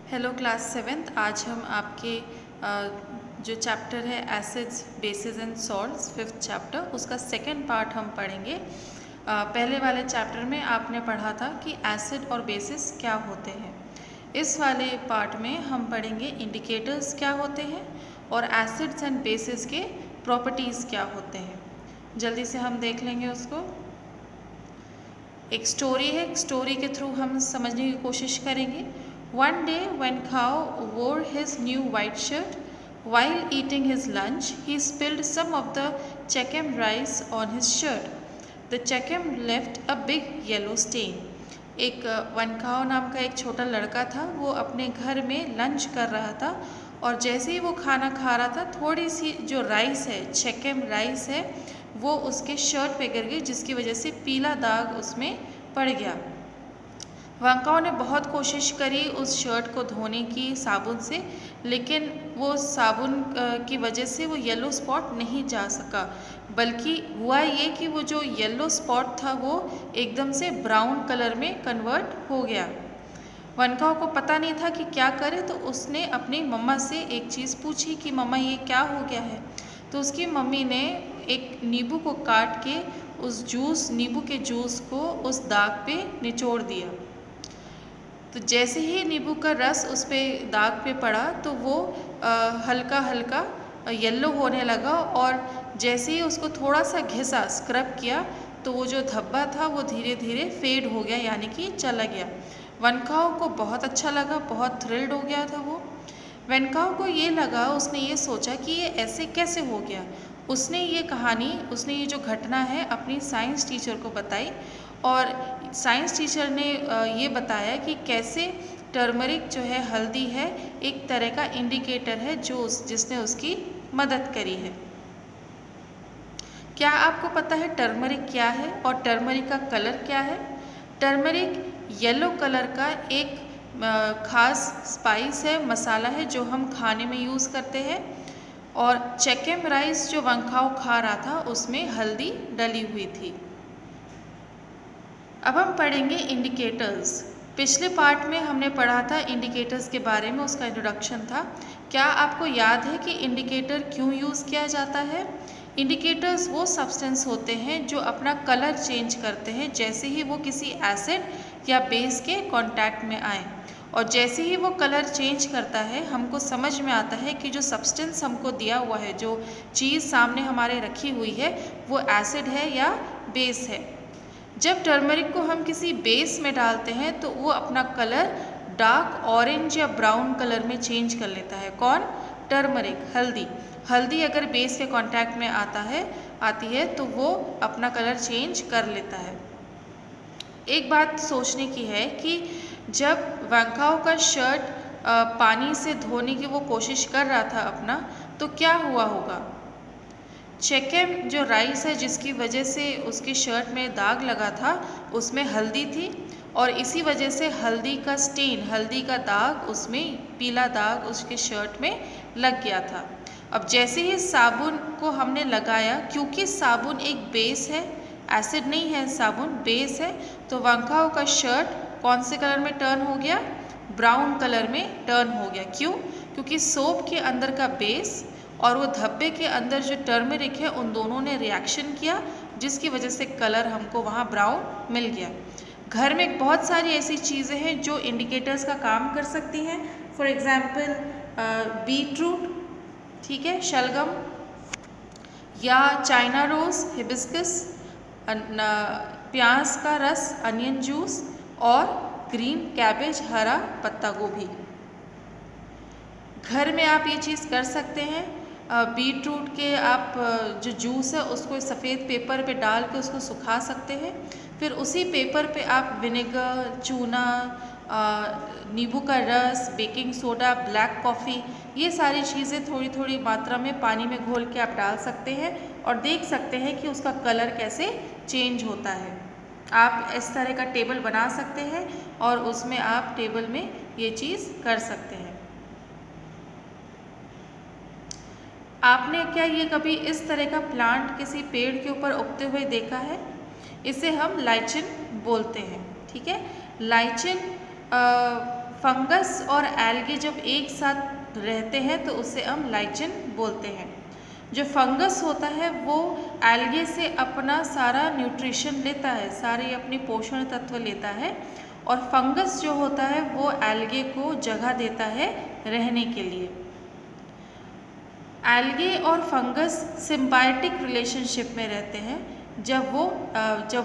Hello class seventh. आज हम आपके जो चैप्टर है acids bases and salts fifth chapter उसका सेकेंड पार्ट हम पढ़ेंगे। पहले वाले चैप्टर में आपने पढ़ा था कि एसिड और बेसिस क्या होते हैं। इस वाले पार्ट में हम पढ़ेंगे इंडिकेटर्स क्या होते हैं और एसिड्स एंड बेसिस के प्रॉपर्टीज़ क्या होते हैं। जल्दी से हम देख लेंगे उसको। एक स्टोरी है, स्टोरी के थ्रू हम समझने की कोशिश करेंगे। One day when Khao wore his new white shirt, while eating his lunch, he spilled some of the Checkem rice on his shirt. The Checkem left a big yellow stain. एक one खाओ नाम का एक छोटा लड़का था। वो अपने घर में लंच कर रहा था और जैसे ही वो खाना खा रहा था, थोड़ी सी जो राइस है, चेकेम राइस है, वो उसके शर्ट पे गिर गई, जिसकी वजह से पीला दाग उसमें पड़ गया। वंकाओ ने बहुत कोशिश करी उस शर्ट को धोने की साबुन से, लेकिन वो साबुन की वजह से वो येलो स्पॉट नहीं जा सका। बल्कि हुआ ये कि वो जो येलो स्पॉट था वो एकदम से ब्राउन कलर में कन्वर्ट हो गया। वनकाओ को पता नहीं था कि क्या करे, तो उसने अपनी मम्मा से एक चीज़ पूछी कि मम्मा ये क्या हो गया है। तो उसकी मम्मी ने एक नींबू को काट के उस नींबू के जूस को उस दाग पे निचोड़ दिया। तो जैसे ही नींबू का रस उस पर दाग पे पड़ा तो वो हल्का हल्का येलो होने लगा, और जैसे ही उसको थोड़ा सा घिसा, स्क्रब किया, तो वो जो धब्बा था वो धीरे धीरे फेड हो गया, यानी कि चला गया। वनकाओ को बहुत अच्छा लगा, बहुत थ्रिल्ड हो गया था वो। वनकाओ को ये लगा, उसने ये सोचा कि ये ऐसे कैसे हो गया। उसने ये जो घटना है अपनी साइंस टीचर को बताई, और साइंस टीचर ने ये बताया कि कैसे टर्मरिक जो है, हल्दी है, एक तरह का इंडिकेटर है जिसने उसकी मदद करी है। क्या आपको पता है टर्मरिक क्या है और टर्मरिक का कलर क्या है? टर्मरिक येलो कलर का एक खास स्पाइस है, मसाला है, जो हम खाने में यूज़ करते हैं। और चेकेम राइस जो वंकाओ खा रहा था उसमें हल्दी डली हुई थी। अब हम पढ़ेंगे इंडिकेटर्स। पिछले पार्ट में हमने पढ़ा था इंडिकेटर्स के बारे में, उसका इंट्रोडक्शन था। क्या आपको याद है कि इंडिकेटर क्यों यूज़ किया जाता है? इंडिकेटर्स वो सब्सटेंस होते हैं जो अपना कलर चेंज करते हैं जैसे ही वो किसी एसिड या बेस के कांटेक्ट में आए, और जैसे ही वो कलर चेंज करता है हमको समझ में आता है कि जो सब्सटेंस हमको दिया हुआ है, जो चीज़ सामने हमारे रखी हुई है, वो एसिड है या बेस है। जब टर्मरिक को हम किसी बेस में डालते हैं तो वो अपना कलर डार्क ऑरेंज या ब्राउन कलर में चेंज कर लेता है। कौन? टर्मरिक, हल्दी। हल्दी अगर बेस के कांटेक्ट में आती है तो वो अपना कलर चेंज कर लेता है। एक बात सोचने की है कि जब वंकाओ का शर्ट पानी से धोने की वो कोशिश कर रहा था अपना, तो क्या हुआ होगा? चेकेम जो राइस है, जिसकी वजह से उसकी शर्ट में दाग लगा था, उसमें हल्दी थी, और इसी वजह से हल्दी का स्टेन, हल्दी का दाग, उसमें पीला दाग उसके शर्ट में लग गया था। अब जैसे ही साबुन को हमने लगाया, क्योंकि साबुन एक बेस है, एसिड नहीं है, साबुन बेस है, तो वंकाओ का शर्ट कौन से कलर में टर्न हो गया? ब्राउन कलर में टर्न हो गया। क्यों? क्योंकि सोप के अंदर का बेस और वो धब्बे के अंदर जो टर्मरिक है, उन दोनों ने रिएक्शन किया, जिसकी वजह से कलर हमको वहाँ ब्राउन मिल गया। घर में बहुत सारी ऐसी चीज़ें हैं जो इंडिकेटर्स का काम कर सकती हैं। फॉर एग्ज़ाम्पल बीटरूट, ठीक है, शलगम, या चाइना रोज़, हिबिस्कस, प्याज का रस, अनियन जूस, और ग्रीन कैबेज, हरा पत्ता गोभी। घर में आप ये चीज़ कर सकते हैं। बीटरूट के आप जो जूस है उसको सफ़ेद पेपर पे डाल के उसको सुखा सकते हैं। फिर उसी पेपर पे आप विनेगर, चूना, नींबू का रस, बेकिंग सोडा, ब्लैक कॉफ़ी, ये सारी चीज़ें थोड़ी थोड़ी मात्रा में पानी में घोल के आप डाल सकते हैं और देख सकते हैं कि उसका कलर कैसे चेंज होता है। आप इस तरह का टेबल बना सकते हैं और उसमें आप टेबल में ये चीज़ कर सकते हैं। आपने क्या ये कभी इस तरह का प्लांट किसी पेड़ के ऊपर उगते हुए देखा है? इसे हम लाइचिन बोलते हैं, ठीक है। लाइचिन फंगस और एल्गे जब एक साथ रहते हैं तो उसे हम लाइचेन बोलते हैं। जो फंगस होता है वो एल्गे से अपना सारा न्यूट्रिशन लेता है, सारे अपने पोषण तत्व लेता है, और फंगस जो होता है वो एल्गे को जगह देता है रहने के लिए। एल्गे और फंगस सिम्बायोटिक रिलेशनशिप में रहते हैं जब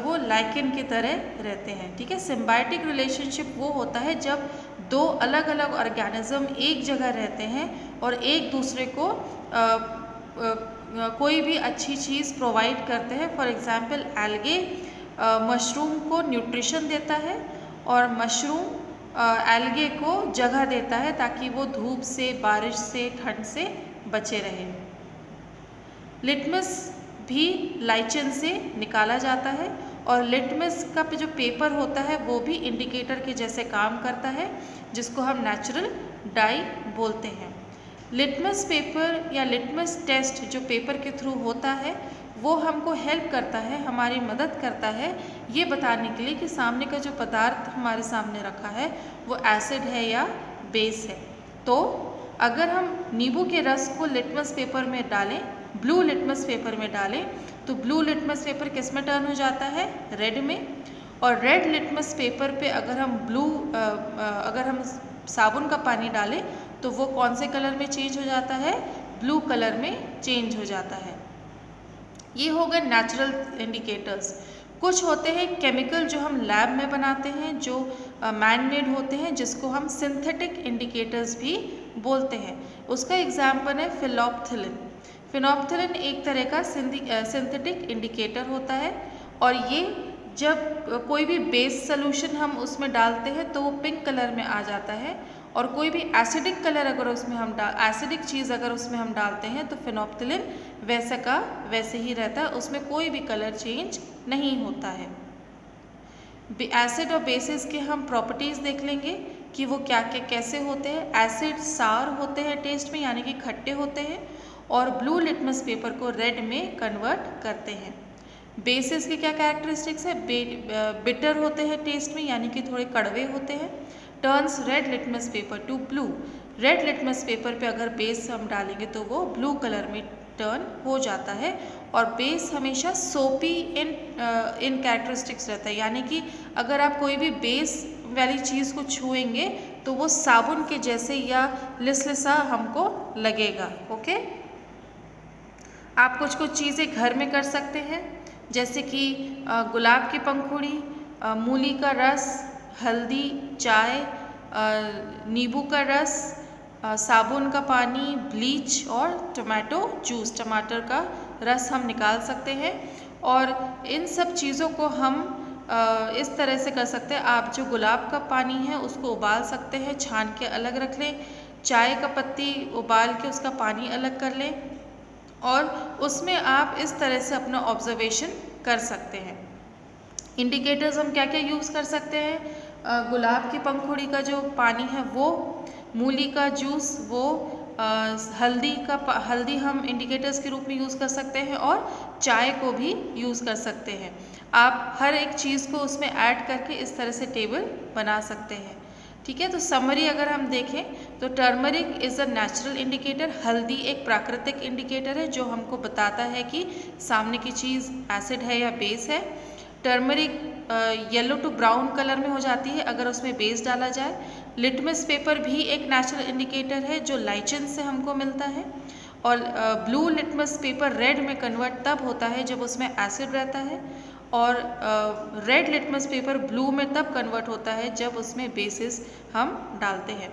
वो लाइकेन की तरह रहते हैं। ठीक है, सिम्बायोटिक रिलेशनशिप वो होता है जब दो अलग अलग ऑर्गेनिज्म एक जगह रहते हैं और एक दूसरे को कोई भी अच्छी चीज़ प्रोवाइड करते हैं। फॉर एग्जांपल एल्गे मशरूम को न्यूट्रिशन देता है और मशरूम एल्गे को जगह देता है ताकि वो धूप से, बारिश से, ठंड से बचे रहें। लिटमस भी लाइचेन से निकाला जाता है और लिटमस का जो पेपर होता है वो भी इंडिकेटर के जैसे काम करता है, जिसको हम नेचुरल डाई बोलते हैं। लिटमस पेपर या लिटमस टेस्ट जो पेपर के थ्रू होता है वो हमको हेल्प करता है, हमारी मदद करता है ये बताने के लिए कि सामने का जो पदार्थ हमारे सामने रखा है वो एसिड है या बेस है। तो अगर हम नींबू के रस को लिटमस पेपर में डालें, ब्लू लिटमस पेपर में डालें, तो ब्लू लिटमस पेपर किस में टर्न हो जाता है? रेड में। और रेड लिटमस पेपर पे अगर हम साबुन का पानी डालें तो वो कौन से कलर में चेंज हो जाता है? ब्लू कलर में चेंज हो जाता है। ये हो गए नेचुरल इंडिकेटर्स। कुछ होते हैं केमिकल जो हम लैब में बनाते हैं, जो मैन मेड होते हैं, जिसको हम सिंथेटिक इंडिकेटर्स भी बोलते हैं। उसका एग्जाम्पल है फिनोप्थिलिन। फिनोप्थिलिन एक तरह का सिंथेटिक इंडिकेटर होता है और ये जब कोई भी बेस सोल्यूशन हम उसमें डालते हैं तो वो पिंक कलर में आ जाता है, और कोई भी एसिडिक कलर अगर उसमें एसिडिक चीज़ अगर उसमें हम डालते हैं तो फिनोप्थिलिन वैसे का वैसे ही रहता है, उसमें कोई भी कलर चेंज नहीं होता है। एसिड और बेसिस के हम प्रॉपर्टीज़ देख लेंगे कि वो क्या क्या कैसे होते हैं। एसिड सार होते हैं टेस्ट में, यानी कि खट्टे होते हैं, और ब्लू लिटमस पेपर को रेड में कन्वर्ट करते हैं। बेसिस के क्या कैरेक्टरिस्टिक्स है? बिटर होते हैं टेस्ट में, यानी कि थोड़े कड़वे होते हैं। Turns red litmus paper two blue. Red litmus paper पे अगर बेस हम डालेंगे तो वो ब्लू कलर में टर्न हो जाता है, और बेस हमेशा सोपी इन कैरेक्टरिस्टिक्स रहता है, यानी कि अगर आप कोई भी बेस वाली चीज़ को छुएंगे तो वो साबुन के जैसे या लिसलिसा हमको लगेगा। ओके, आप कुछ कुछ चीज़ें घर में कर सकते हैं, जैसे कि गुलाब की पंखुड़ी, मूली का रस, हल्दी, चाय, नींबू का रस, साबुन का पानी, ब्लीच और टमाटो जूस, टमाटर का रस हम निकाल सकते हैं। और इन सब चीज़ों को हम इस तरह से कर सकते हैं। आप जो गुलाब का पानी है उसको उबाल सकते हैं, छान के अलग रख लें। चाय का पत्ती उबाल के उसका पानी अलग कर लें, और उसमें आप इस तरह से अपना ऑब्जर्वेशन कर सकते हैं। इंडिकेटर्स हम क्या क्या यूज़ कर सकते हैं? गुलाब की पंखुड़ी का जो पानी है वो, मूली का जूस वो, हल्दी हम इंडिकेटर्स के रूप में यूज़ कर सकते हैं, और चाय को भी यूज़ कर सकते हैं। आप हर एक चीज़ को उसमें ऐड करके इस तरह से टेबल बना सकते हैं। ठीक है, तो समरी अगर हम देखें तो turmeric is a natural indicator. हल्दी एक प्राकृतिक इंडिकेटर है जो हमको बताता है कि सामने की चीज़ एसिड है या बेस है। Turmeric yellow to brown colour में हो जाती है अगर उसमें बेस डाला जाए। लिटमस पेपर भी एक नेचुरल इंडिकेटर है जो लाइचेन से हमको मिलता है, और ब्लू लिटमस पेपर रेड में कन्वर्ट तब होता है जब उसमें एसिड रहता है, और रेड लिटमस पेपर ब्लू में तब कन्वर्ट होता है जब उसमें बेसिस हम डालते हैं।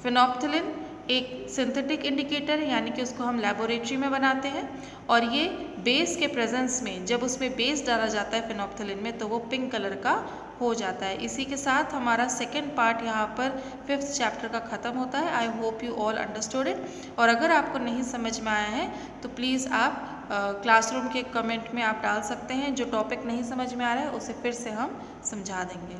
फिनोप्थिलिन एक सिंथेटिक इंडिकेटर है, यानी कि उसको हम लेबोरेटरी में बनाते हैं, और ये बेस के प्रेजेंस में जब उसमें बेस डाला जाता है फिनोप्थिलिन में तो वो पिंक कलर का हो जाता है। इसी के साथ हमारा सेकेंड पार्ट यहाँ पर 5th चैप्टर का ख़त्म होता है। I hope you all understood it. और अगर आपको नहीं समझ में आया है तो प्लीज़ आप क्लासरूम के कमेंट में आप डाल सकते हैं। जो टॉपिक नहीं समझ में आ रहा है उसे फिर से हम समझा देंगे।